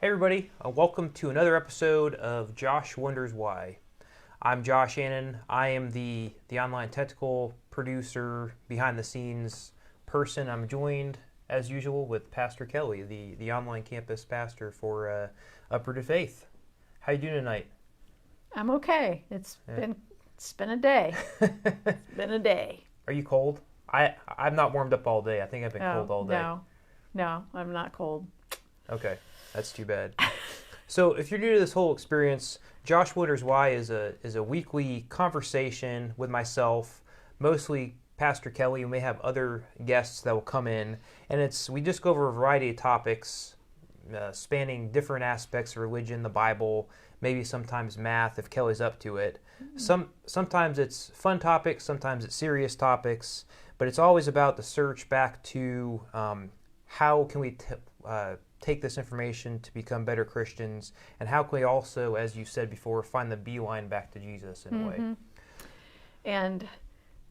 Hey everybody, welcome to another episode of Josh Wonders Why. I'm Josh Annan. I am the online technical producer, behind the scenes person. I'm joined, as usual, with Pastor Kelly, the online campus pastor for Upward to Faith. How you doing tonight? I'm okay. It's been a day. It's been a day. Are you cold? I've not warmed up all day. I think I've been cold all day. No, I'm not cold. Okay, that's too bad. So if you're new to this whole experience, Josh Wonders Why is a weekly conversation with myself, mostly Pastor Kelly. We may have other guests that will come in, and we just go over a variety of topics spanning different aspects of religion, the Bible, maybe sometimes math if Kelly's up to it. Sometimes it's fun topics, sometimes it's serious topics, but it's always about the search back to how can we take this information to become better Christians, and how can we also, as you said before, find the beeline back to Jesus in a way. And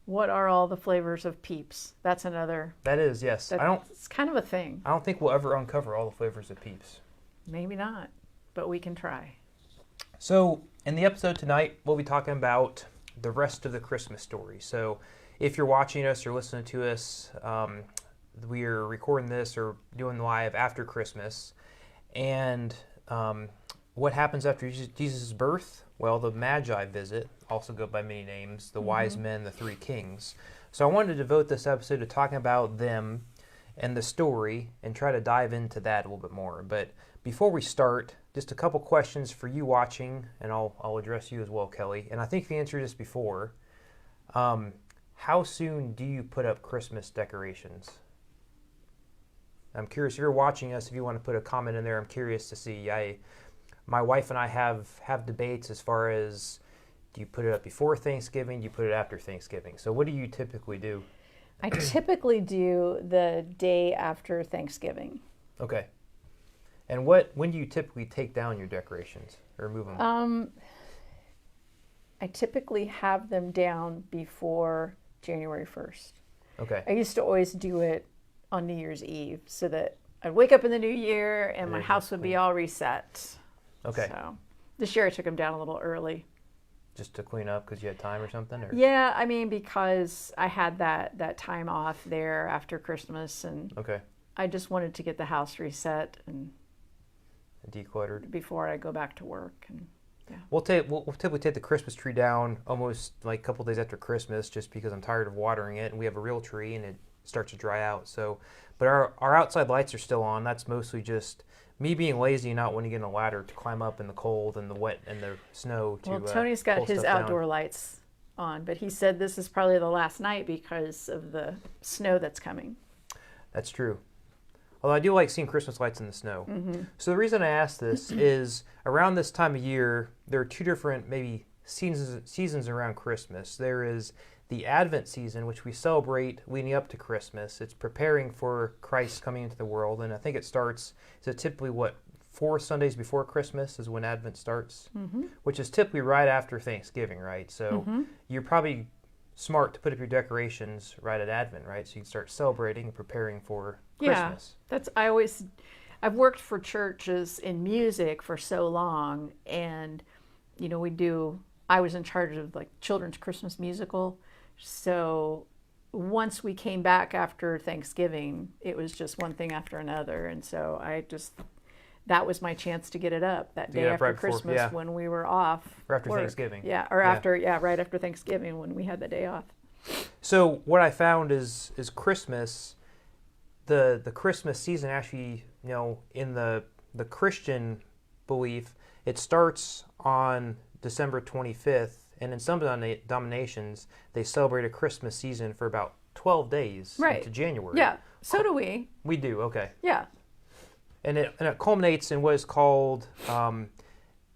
what are all the flavors of Peeps? That's another. That is, yes. It's kind of a thing. I don't think we'll ever uncover all the flavors of Peeps. Maybe not, but we can try. So in the episode tonight, we'll be talking about the rest of the Christmas story. So if you're watching us or listening to us, we are recording this or doing live after Christmas. And what happens after Jesus' birth? Well, the Magi visit, also go by many names, the wise men, the three kings. So I wanted to devote this episode to talking about them and the story and try to dive into that a little bit more. But before we start, just a couple questions for you watching, and I'll address you as well, Kelly. And I think the answer is before. How soon do you put up Christmas decorations? I'm curious if you're watching us, if you want to put a comment in there, I'm curious to see. My wife and I have debates as far as, do you put it up before Thanksgiving, do you put it after Thanksgiving? So what do you typically do? I typically do the day after Thanksgiving. Okay. And when do you typically take down your decorations or move them? I typically have them down before January 1st. Okay. I used to always do it on New Year's Eve so that I'd wake up in the new year and my house would be all reset. Okay. So this year I took them down a little early. Just to clean up because you had time or something? Or? Yeah, I mean, because I had that time off there after Christmas, and okay. I just wanted to get the house reset and decluttered before I go back to work. And yeah. We'll typically take the Christmas tree down almost like a couple days after Christmas, just because I'm tired of watering it, and we have a real tree and it starts to dry out. So, but our outside lights are still on. That's mostly just me being lazy and not wanting to get in a ladder to climb up in the cold and the wet and the snow. Well, Tony's got his outdoor lights on, but he said this is probably the last night because of the snow that's coming. That's true. Although I do like seeing Christmas lights in the snow. So the reason I asked this is around this time of year, there are two different maybe seasons around Christmas. There is the Advent season, which we celebrate leading up to Christmas. It's preparing for Christ coming into the world, and I think it starts, is it typically 4 Sundays before Christmas is when Advent starts? Which is typically right after Thanksgiving, right? So you're probably smart to put up your decorations right at Advent, right? So you can start celebrating and preparing for Christmas. Yeah, I've worked for churches in music for so long, and I was in charge of like children's Christmas musical. So once we came back after Thanksgiving, it was just one thing after another. And so that was my chance to get it up that day after Christmas when we were off. Or after Thanksgiving. Yeah, right after Thanksgiving when we had the day off. So what I found is Christmas, the Christmas season actually, in the Christian belief, it starts on December 25th. And in some denominations, they celebrate a Christmas season for about 12 days into January. Yeah, so do we. We do, okay. Yeah. And it culminates in what is called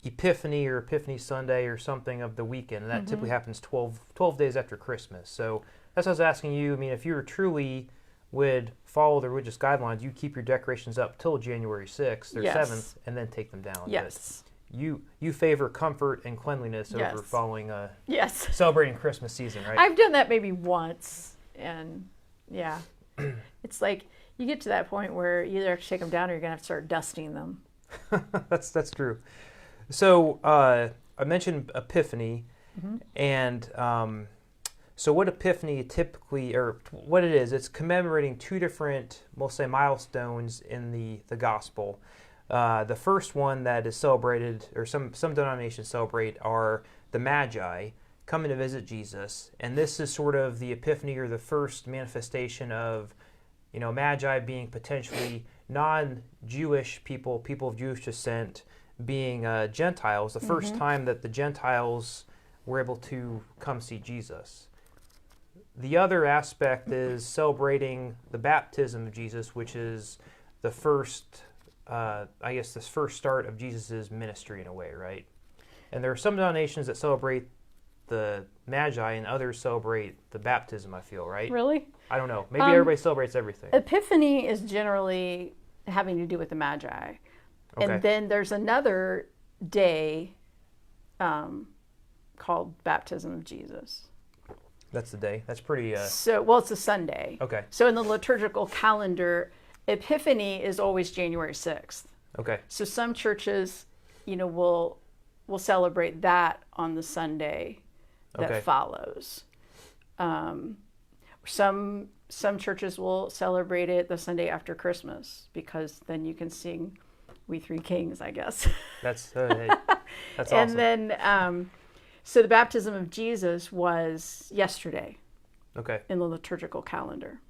Epiphany or Epiphany Sunday or something of the weekend. And that typically happens 12 days after Christmas. So that's what I was asking you. I mean, if you truly would follow the religious guidelines, you keep your decorations up till January 6th or 7th and then take them down. Yes. But you favor comfort and cleanliness over following celebrating Christmas season, right? I've done that maybe once, and yeah, it's like you get to that point where you either have to take them down or you're gonna have to start dusting them. That's true. So I mentioned Epiphany, and so what Epiphany typically, or what it is, it's commemorating two different, we'll say, milestones in the gospel. The first one that is celebrated, or some denominations celebrate, are the Magi coming to visit Jesus, and this is sort of the Epiphany, or the first manifestation of, Magi being potentially non-Jewish people of Jewish descent, being Gentiles, the first time that the Gentiles were able to come see Jesus. The other aspect is celebrating the baptism of Jesus, which is the first, this first start of Jesus' ministry in a way, right? And there are some denominations that celebrate the Magi and others celebrate the baptism, I feel, right? Really? I don't know. Maybe everybody celebrates everything. Epiphany is generally having to do with the Magi. Okay. And then there's another day called Baptism of Jesus. That's the day. That's pretty... It's a Sunday. Okay. So in the liturgical calendar, Epiphany is always January 6th. Okay. So some churches, will celebrate that on the Sunday that follows. Some churches will celebrate it the Sunday after Christmas, because then you can sing "We Three Kings," I guess. That's awesome. And then, so the baptism of Jesus was yesterday. Okay. In the liturgical calendar.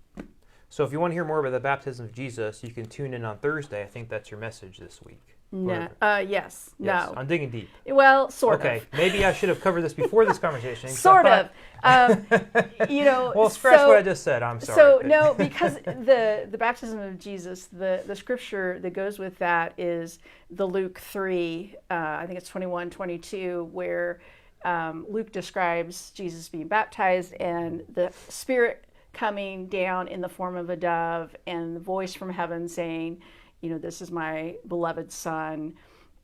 So if you want to hear more about the baptism of Jesus, you can tune in on Thursday. I think that's your message this week. No. Yes. No. On Digging Deep. Well, sort of. Okay. Maybe I should have covered this before this conversation. Sort of. Well, scratch what I just said. I'm sorry. So no, because the baptism of Jesus, the scripture that goes with that is the Luke 3. I think it's 21, 22, where Luke describes Jesus being baptized and the Spirit coming down in the form of a dove, and the voice from heaven saying, this is my beloved Son.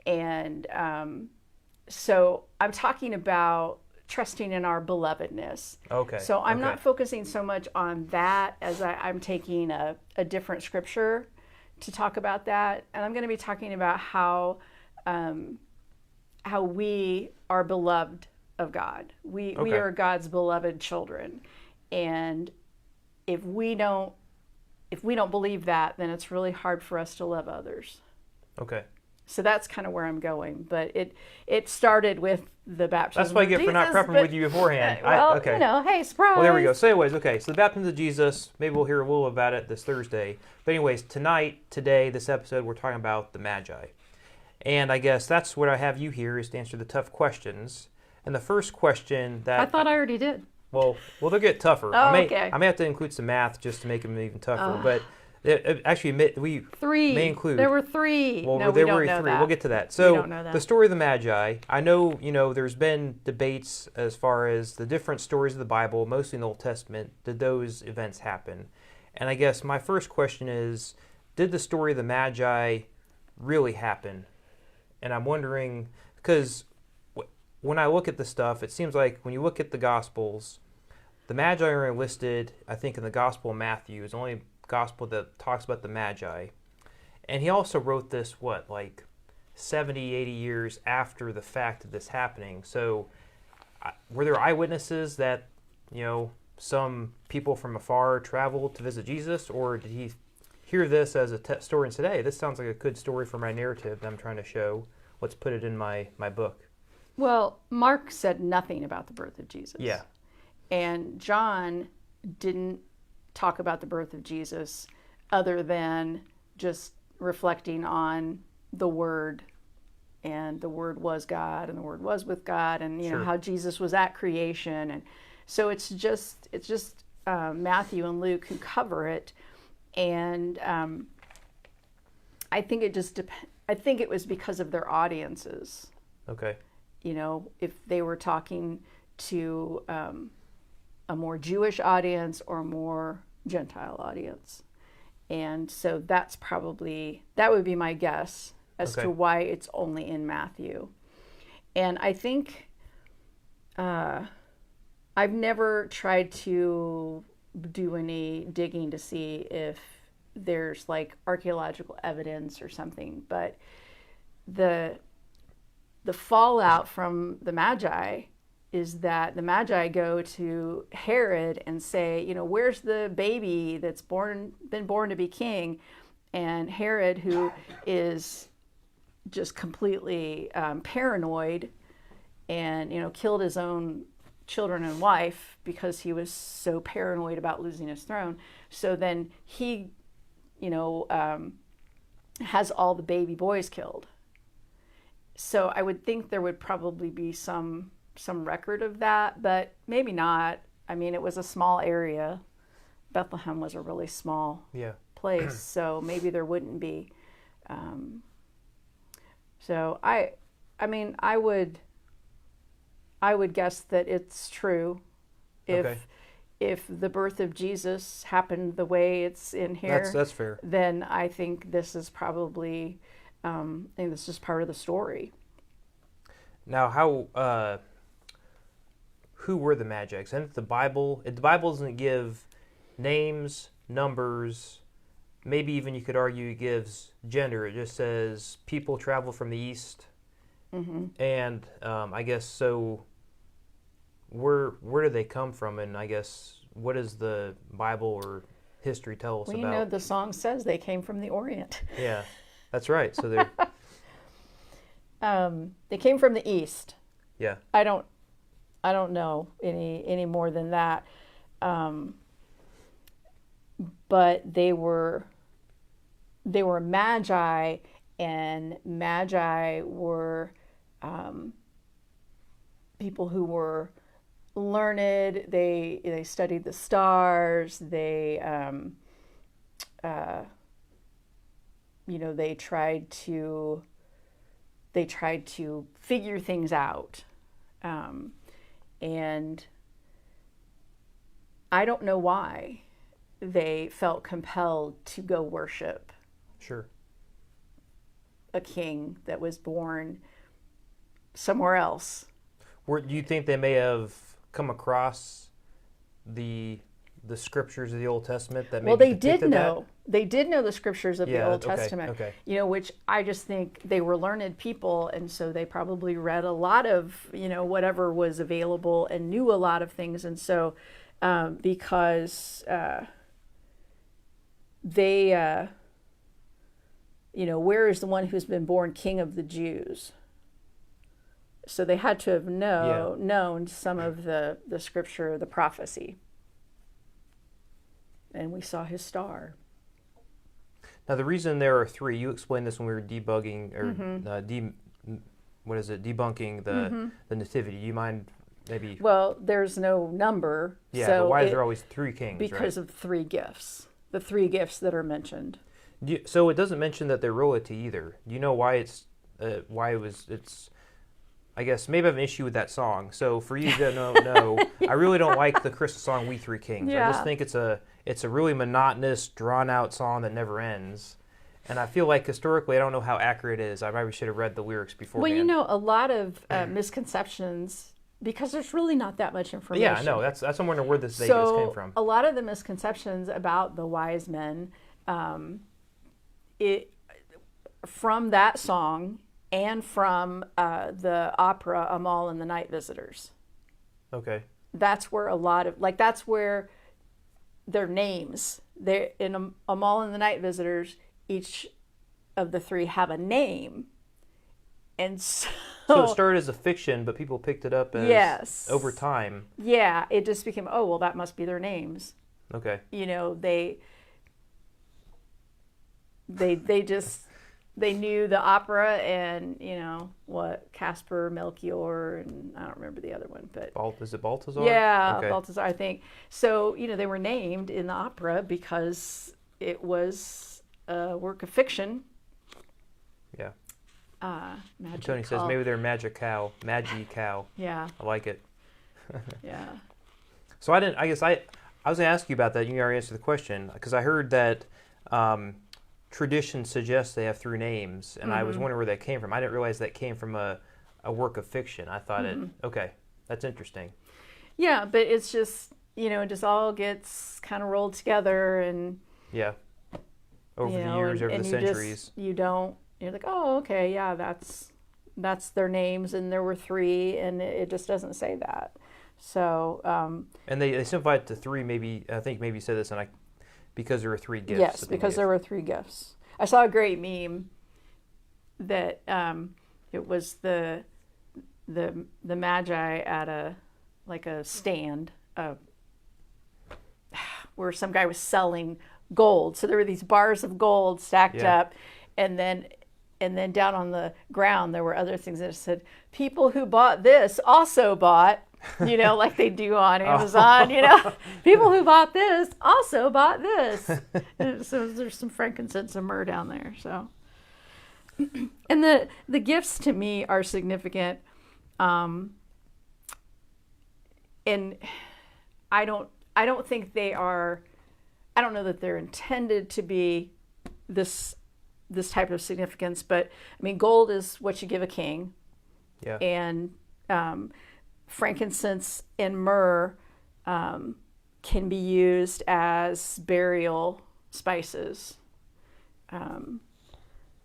And so I'm talking about trusting in our belovedness. Okay. So I'm not focusing so much on that as I'm taking a different scripture to talk about that. And I'm going to be talking about how we are beloved of God. We are God's beloved children. And if we don't believe that, then it's really hard for us to love others. Okay. So that's kind of where I'm going. But it started with the baptism. That's what I get for not prepping with you beforehand. Hey, surprise. Well, there we go. So anyways, so the baptism of Jesus, maybe we'll hear a little about it this Thursday. But anyways, today, this episode, we're talking about the Magi. And I guess that's what I have you here, is to answer the tough questions. And the first question that... I thought I already did. Well, they'll get tougher. Oh, I may have to include some math just to make them even tougher. But we three. may include. There were three. Well, no, there we were don't know three. that. We'll get to that. We So don't know that. the story of the Magi. I know there's been debates as far as the different stories of the Bible, mostly in the Old Testament. Did those events happen? And I guess my first question is, did the story of the Magi really happen? And I'm wondering, because when I look at the stuff, it seems like when you look at the Gospels, the Magi are listed, I think, in the Gospel of Matthew. It's the only Gospel that talks about the Magi. And he also wrote this, 70, 80 years after the fact of this happening. So were there eyewitnesses that, some people from afar traveled to visit Jesus? Or did he hear this as a story and said, hey, this sounds like a good story for my narrative that I'm trying to show. Let's put it in my book. Well, Mark said nothing about the birth of Jesus. Yeah. And John didn't talk about the birth of Jesus other than just reflecting on the Word, and the Word was God, and the Word was with God, and Sure. how Jesus was at creation, and so it's just Matthew and Luke who cover it, and I think I think it was because of their audiences. Okay. If they were talking to a more Jewish audience or a more Gentile audience. And so that would be my guess as to why it's only in Matthew. And I think I've never tried to do any digging to see if there's archaeological evidence or something, but the fallout from the Magi is that the Magi go to Herod and say, where's the baby that's been born to be king? And Herod, who is just completely paranoid and, killed his own children and wife because he was so paranoid about losing his throne. So then he, has all the baby boys killed. So I would think there would probably be some record of that, but maybe not. I mean, it was a small area. Bethlehem was a really small place, so maybe there wouldn't be. So I would guess that it's true if the birth of Jesus happened the way it's in here. That's fair. Then I think this is probably this is part of the story. Now, who were the Magi? And the Bible doesn't give names, numbers, maybe even you could argue it gives gender. It just says people travel from the east. Mm-hmm. And I guess so. Where do they come from? And I guess what does the Bible or history tell us about? The song says they came from the Orient. Yeah, that's right. So they're they came from the east. Yeah. I don't know any more than that. But they were Magi, and Magi were people who were learned. They studied the stars. They tried to figure things out. And I don't know why they felt compelled to go worship a king that was born somewhere else. Do you think they may have come across the scriptures of the Old Testament that maybe they did know. They did know the scriptures of the Old Testament. Okay. Which I just think they were learned people, and so they probably read a lot of whatever was available and knew a lot of things, and so because they where is the one who's been born King of the Jews? So they had to have known some of the scripture, the prophecy. And we saw his star. Now, the reason there are three, you explained this when we were debugging, or debunking the nativity. Do you mind maybe? Well, there's no number. Yeah, so but why is there always three kings, because of three gifts. The three gifts that are mentioned. So it doesn't mention that they're royalty either. Do you know why it's I guess maybe I have an issue with that song. So for you to know, I really don't like the Christmas song "We Three Kings." Yeah. I just think it's a really monotonous, drawn out song that never ends. And I feel like historically, I don't know how accurate it is. I probably should have read the lyrics beforehand. Well, a lot of misconceptions, because there's really not that much information. Yeah, I know. That's I'm wondering where this came from. A lot of the misconceptions about the wise men, from that song and from the opera Amal and the Night Visitors. Okay. That's where a lot of that's where their names. They in Amal and the Night Visitors, each of the three have a name, and so it started as a fiction, but people picked it up as over time. Yeah, it just became that must be their names. Okay. They knew the opera and Casper, Melchior, and I don't remember the other one, but is it Balthazar? Yeah, okay. Balthazar, I think. So they were named in the opera because it was a work of fiction. Yeah. Magic. Tony says maybe they're Magi cow. Yeah. I like it. Yeah. So I was going to ask you about that. You already answered the question because I heard that. Tradition suggests they have three names, and I was wondering where that came from. I didn't realize that came from a work of fiction. I thought that's interesting. Yeah, but it's just, it just all gets kind of rolled together and... Yeah. Over the years, over the centuries. You don't you're like, oh, okay, yeah, that's their names, and there were three, and it just doesn't say that. So And they simplified it to three. Maybe I think maybe you said this, and because there were three gifts. yes, that they because gave. there were three gifts. I saw a great meme that it was the Magi at a stand where some guy was selling gold. So there were these bars of gold stacked up, and then down on the ground there were other things that said, "People who bought this also bought." Like they do on Amazon. People who bought this also bought this. So there's some frankincense and myrrh down there. So, and the gifts to me are significant. And I don't think they are. I don't know that they're intended to be this type of significance. But I mean, gold is what you give a king. Yeah. And frankincense and myrrh can be used as burial spices.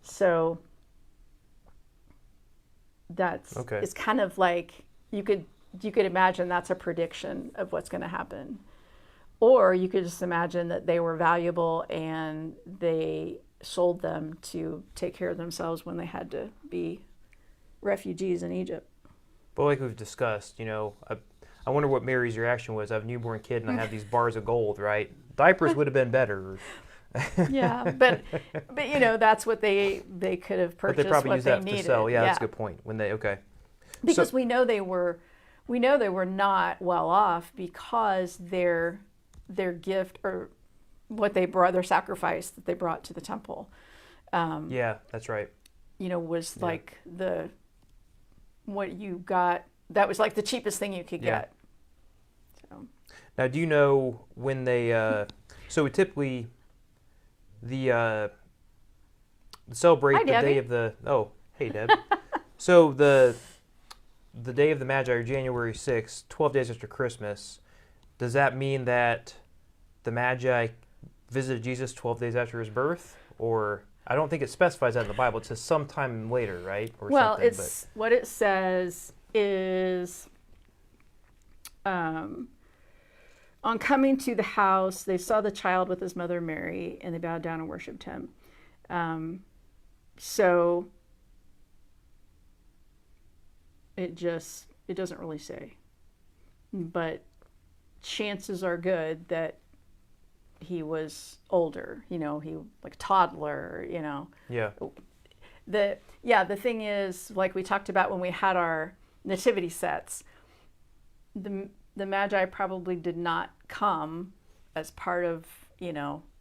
So that's okay. It's kind of like you could imagine that's a prediction of what's going to happen, or you could just imagine that they were valuable and they sold them to take care of themselves when they had to be refugees in Egypt. But like we've discussed, I wonder what Mary's reaction was. I have a newborn kid and I have these bars of gold, right? Diapers would have been better. Yeah, but that's what they could have purchased. But they probably what use they that needed. to sell. Yeah, that's a good point. Because we know they were not well off because their gift or what they brought, their sacrifice that they brought to the temple. Yeah, that's right. Was like what you got. That was like the cheapest thing you could get. So. Now, do you know when they? So we typically celebrate Hi, the Debbie. day of the. Oh, hey, Deb. So the day of the Magi, or January 6th, 12 days after Christmas. Does that mean that the Magi visited Jesus 12 days after his birth, or? I don't think it specifies that in the Bible. It says sometime later, right? Or well, something, what it says is, on coming to the house, they saw the child with his mother Mary, and they bowed down and worshipped him. So it doesn't really say, but chances are good that he was older, he like a toddler, Yeah. The thing is, like we talked about when we had our nativity sets, the Magi probably did not come as part of,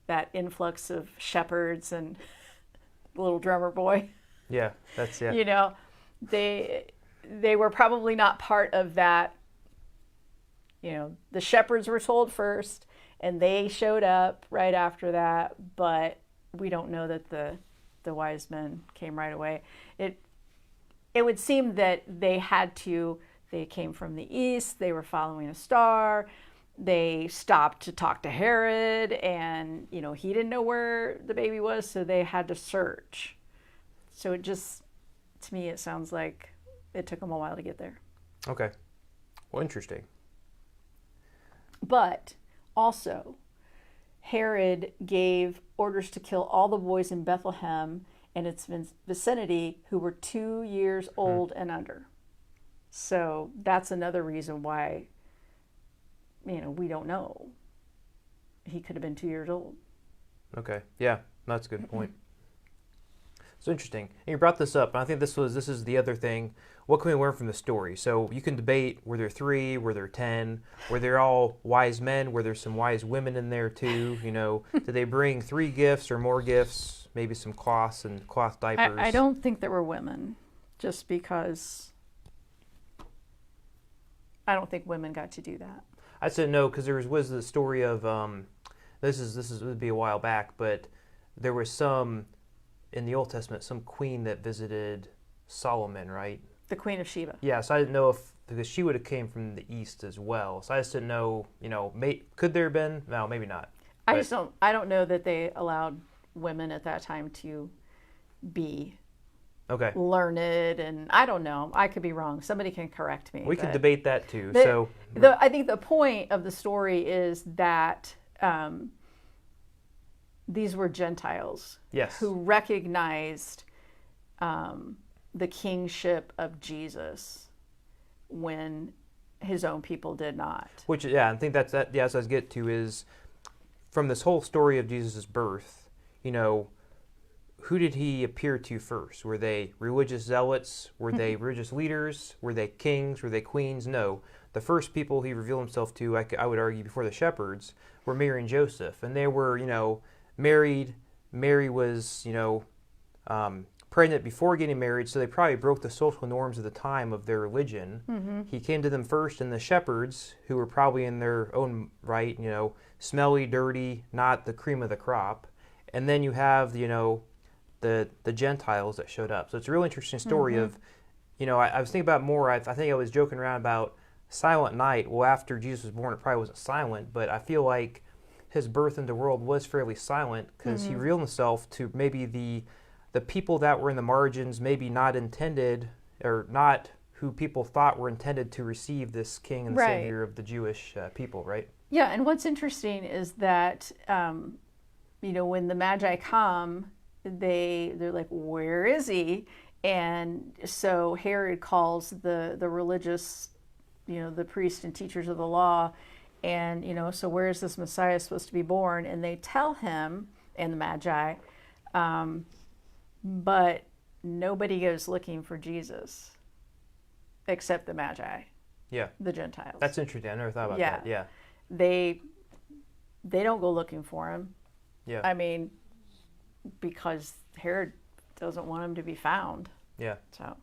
that influx of shepherds and little drummer boy. Yeah, that's They were probably not part of that. The shepherds were told first, and they showed up right after that, but we don't know that the wise men came right away. It would seem that they came from the east, they were following a star, they stopped to talk to Herod, and he didn't know where the baby was, so they had to search. So it just, to me, it sounds like it took them a while to get there. Okay. Well, interesting. But also, Herod gave orders to kill all the boys in Bethlehem and its vicinity who were 2 years old and under. So that's another reason why, we don't know. He could have been 2 years old. Okay. Yeah, that's a good point. It's interesting. And you brought this up, and I think this is the other thing. What can we learn from the story? So you can debate, were there 3, were there 10, were there all wise men, were there some wise women in there too? Did they bring 3 gifts or more gifts, maybe some cloths and cloth diapers? I don't think there were women, just because I don't think women got to do that. I said no, because there was the story of, this would be a while back, but there was some, in the Old Testament, some queen that visited Solomon, right? The Queen of Sheba. Yeah, so I didn't know because she would have came from the east as well. So I just didn't know, could there have been? No, maybe not. I don't know that they allowed women at that time to be Okay. learned, and I don't know. I could be wrong. Somebody can correct me. We could debate that too. I think the point of the story is that these were Gentiles yes. who recognized the kingship of Jesus when his own people did not. Which, yeah, I think that's that. Yeah, as I was get to is from this whole story of Jesus' birth. Who did he appear to first? Were they religious zealots? Were they religious leaders? Were they kings? Were they queens? No. The first people he revealed himself to, I would argue, before the shepherds, were Mary and Joseph. And they were, married. Mary was, pregnant before getting married, so they probably broke the social norms of the time of their religion. Mm-hmm. He came to them first, and the shepherds, who were probably in their own right, smelly, dirty, not the cream of the crop. And then you have, the Gentiles that showed up. So it's a really interesting story of, I was thinking about more, I think I was joking around about Silent Night. Well, after Jesus was born, it probably wasn't silent, but I feel like his birth into the world was fairly silent because he revealed himself to maybe the people that were in the margins, maybe not intended, or not who people thought were intended to receive this king and savior of the Jewish people, right? Yeah, and what's interesting is that, when the Magi come, they're like, where is he? And so Herod calls the religious, the priests and teachers of the law, and so where is this Messiah supposed to be born? And they tell him, and the Magi, but nobody goes looking for Jesus except the Magi. Yeah, the Gentiles. That's interesting. I never thought about that. Yeah, they don't go looking for him. Yeah, I mean, because Herod doesn't want him to be found. Yeah. So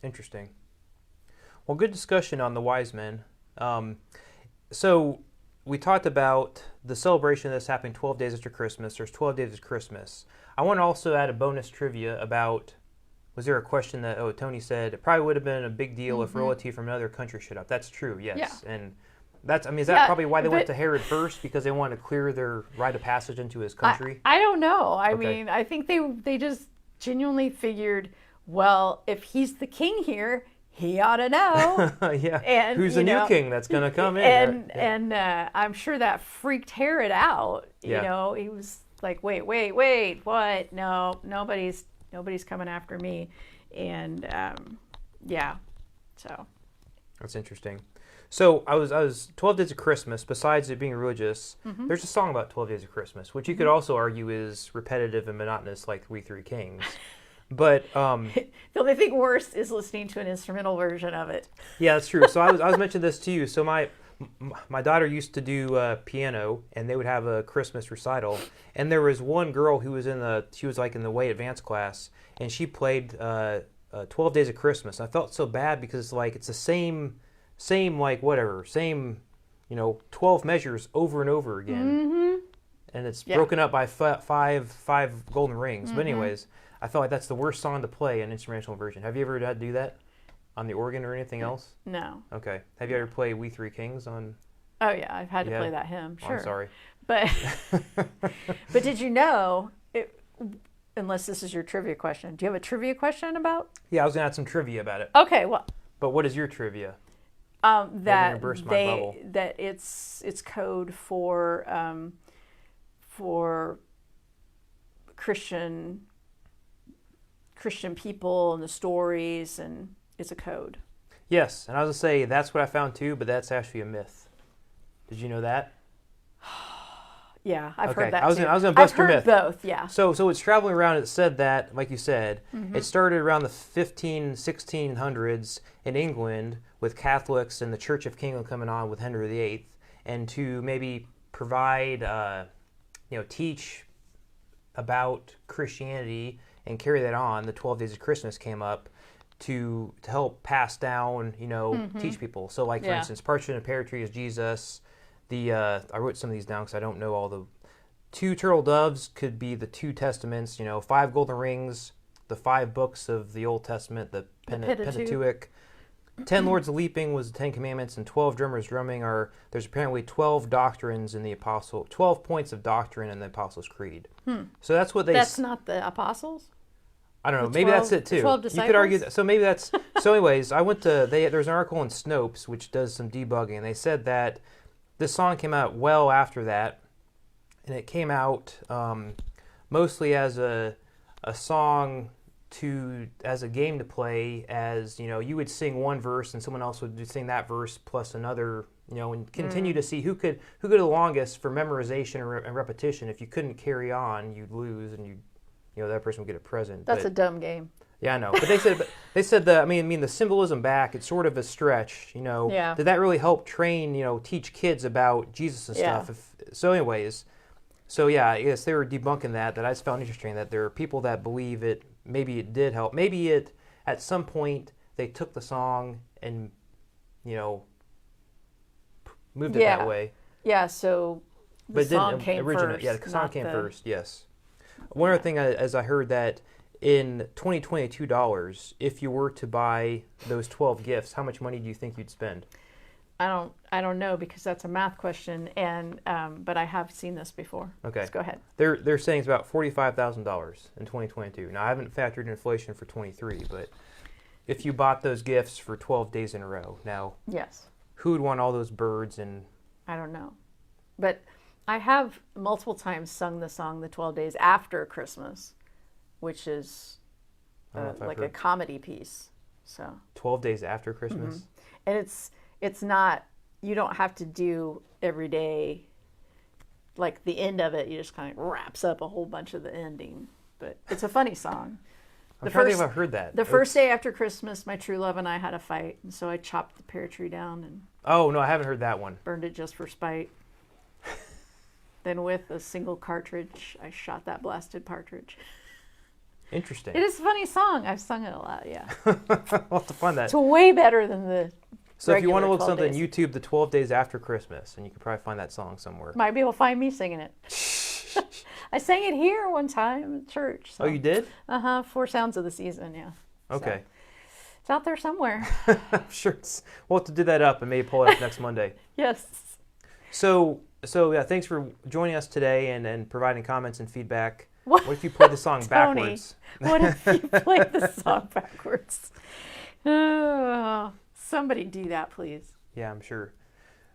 interesting. Well, good discussion on the wise men. So we talked about the celebration that's happening 12 days after Christmas. There's 12 days of Christmas. I want to also add a bonus trivia about, was there a question that, Tony said, it probably would have been a big deal if royalty from another country showed up. That's true, yes. Yeah. And is that probably why they went to Herod first? Because they wanted to clear their rite of passage into his country? I don't know. I mean, I think they just genuinely figured, well, if he's the king here, he ought to know. Yeah. And, who's the new king that's going to come in? And I'm sure that freaked Herod out. You know, he was like, wait, what? No, nobody's coming after me. And so that's interesting. So I was 12 Days of Christmas. Besides it being religious, there's a song about 12 Days of Christmas, which you could also argue is repetitive and monotonous, like We Three Kings. But the only thing worse is listening to an instrumental version of it. Yeah, that's true. So I was mentioning this to you. So my daughter used to do piano, and they would have a Christmas recital. And there was one girl who was in the way advanced class, and she played 12 Days of Christmas. I felt so bad because it's the same 12 measures over and over again, and it's broken up by five golden rings. But anyways, I felt like that's the worst song to play an instrumental version. Have you ever had to do that on the organ or anything else? No. Okay. Have you ever played We Three Kings on? Oh yeah, I've had to play that hymn. Sure. I'm sorry. But but did you know? Unless this is your trivia question, do you have a trivia question about? Yeah, I was gonna add some trivia about it. Okay, well. But what is your trivia? That it's code for Christian people and the stories, and it's a code. Yes, and I was going to say that's what I found too, but that's actually a myth. Did you know that? Yeah, I've heard that too. I was going to bust your myth. I've heard both, yeah. So it's traveling around. It said that, like you said, it started around the 1600s in England with Catholics and the Church of England coming on with Henry VIII, and to maybe provide, teach about Christianity and carry that on. The 12 Days of Christmas came up to help pass down, teach people. So, for instance, Parchment and Pear Tree is Jesus. I wrote some of these down because I don't know all the. 2 turtle doves could be the 2 testaments. 5 golden rings, the 5 books of the Old Testament, the Pentateuch. 10 lords of leaping was the 10 commandments, and 12 drummers drumming there's apparently 12 doctrines in the 12 points of doctrine in the Apostles' Creed. So that's what they. That's not the apostles. I don't know. The Maybe 12 that's it too. 12 You could argue disciples? that. So maybe that's. So, anyways, I went to. There's an article in Snopes which does some debugging. They said that this song came out well after that, and it came out mostly as a song as a game to play. As you know, you would sing one verse and someone else would sing that verse plus another. You know, and continue to see who could the longest for memorization and repetition. If you couldn't carry on, you'd lose, and that person would get a present. That's a dumb game. Yeah, I know. But they said that. I mean, the symbolism back. It's sort of a stretch. Yeah. Did that really help teach kids about Jesus and Yeah. stuff? Anyways, yeah, I guess they were debunking that. That I just found interesting. That there are people that believe it. Maybe it did help. Maybe at some point they took the song and moved it that way. Yeah. So the song came first. Yeah, the song came first. Yes. One other thing, as I heard that in $2022, if you were to buy those 12 gifts, how much money do you think you'd spend? I don't know, because that's a math question, and but I have seen this before. Okay. Let's go ahead. They're saying it's about $45,000 in 2022. Now I haven't factored inflation for 23, but if you bought those gifts for 12 days in a row, now Yes. who would want all those birds and? I don't know, but I have multiple times sung the song "The 12 Days After Christmas," which is like a comedy piece. So 12 days after Christmas. Mm-hmm. And it's not, you don't have to do every day, like the end of it, you just kind of wraps up a whole bunch of the ending. But it's a funny song. I'm trying to think if I've heard that. The first day after Christmas, my true love and I had a fight, and so I chopped the pear tree down and Oh, no, I haven't heard that one. burned it just for spite. Then with a single cartridge, I shot that blasted partridge. Interesting. It is a funny song. I've sung it a lot, yeah. We'll have to find that. It's way better than the So if you want to look 12 something on days. YouTube, the 12 Days After Christmas, and you can probably find that song somewhere. Might be able to find me singing it. I sang it here one time at church. So. Oh, you did? 4 sounds of the season, yeah. Okay. So, it's out there somewhere. I'm sure we'll have to do that up and maybe pull it up next Monday. Yes. So yeah, thanks for joining us today and providing comments and feedback. What if you played the song Tony, backwards? What if you played the song backwards? Oh, somebody do that, please. Yeah, I'm sure.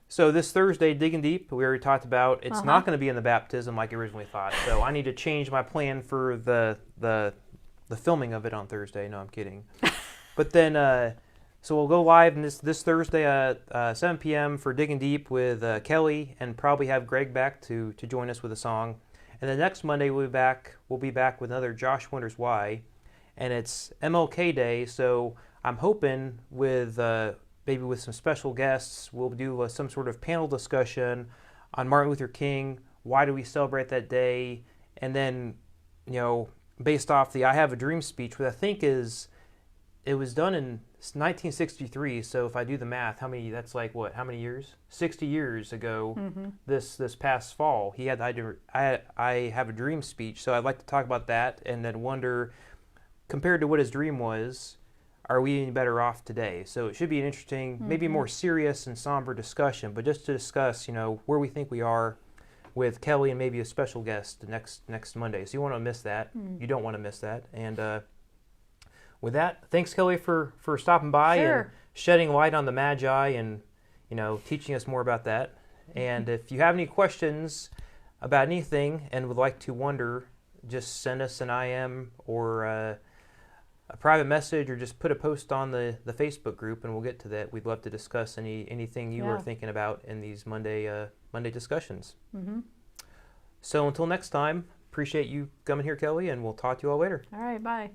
So this Thursday, Digging Deep, we already talked about. It's not going to be in the baptism like I originally thought. So I need to change my plan for the filming of it on Thursday. No, I'm kidding. But then, so we'll go live this Thursday at 7 p.m. for Digging Deep with Kelly, and probably have Greg back to join us with a song. And the next Monday we'll be back with another Josh Wonders Why, and it's MLK Day. So I'm hoping with maybe with some special guests, we'll do some sort of panel discussion on Martin Luther King. Why do we celebrate that day? And then, based off the "I Have a Dream" speech, which I think it was done in 1963. So if I do the math, how many years? 60 years ago. Mm-hmm. This past fall, he had I Have a Dream speech. So I'd like to talk about that, and then wonder, compared to what his dream was, are we any better off today? So it should be an interesting, maybe more serious and somber discussion, but just to discuss, where we think we are with Kelly and maybe a special guest next Monday. So you want to miss that. You don't want to miss that. And with that, thanks, Kelly, for stopping by and shedding light on the Magi and, teaching us more about that. And if you have any questions about anything and would like to wonder, just send us an IM or a private message, or just put a post on the Facebook group, and we'll get to that. We'd love to discuss anything you are thinking about in these Monday discussions. Mm-hmm. So until next time, appreciate you coming here, Kelly, and we'll talk to you all later. All right, bye.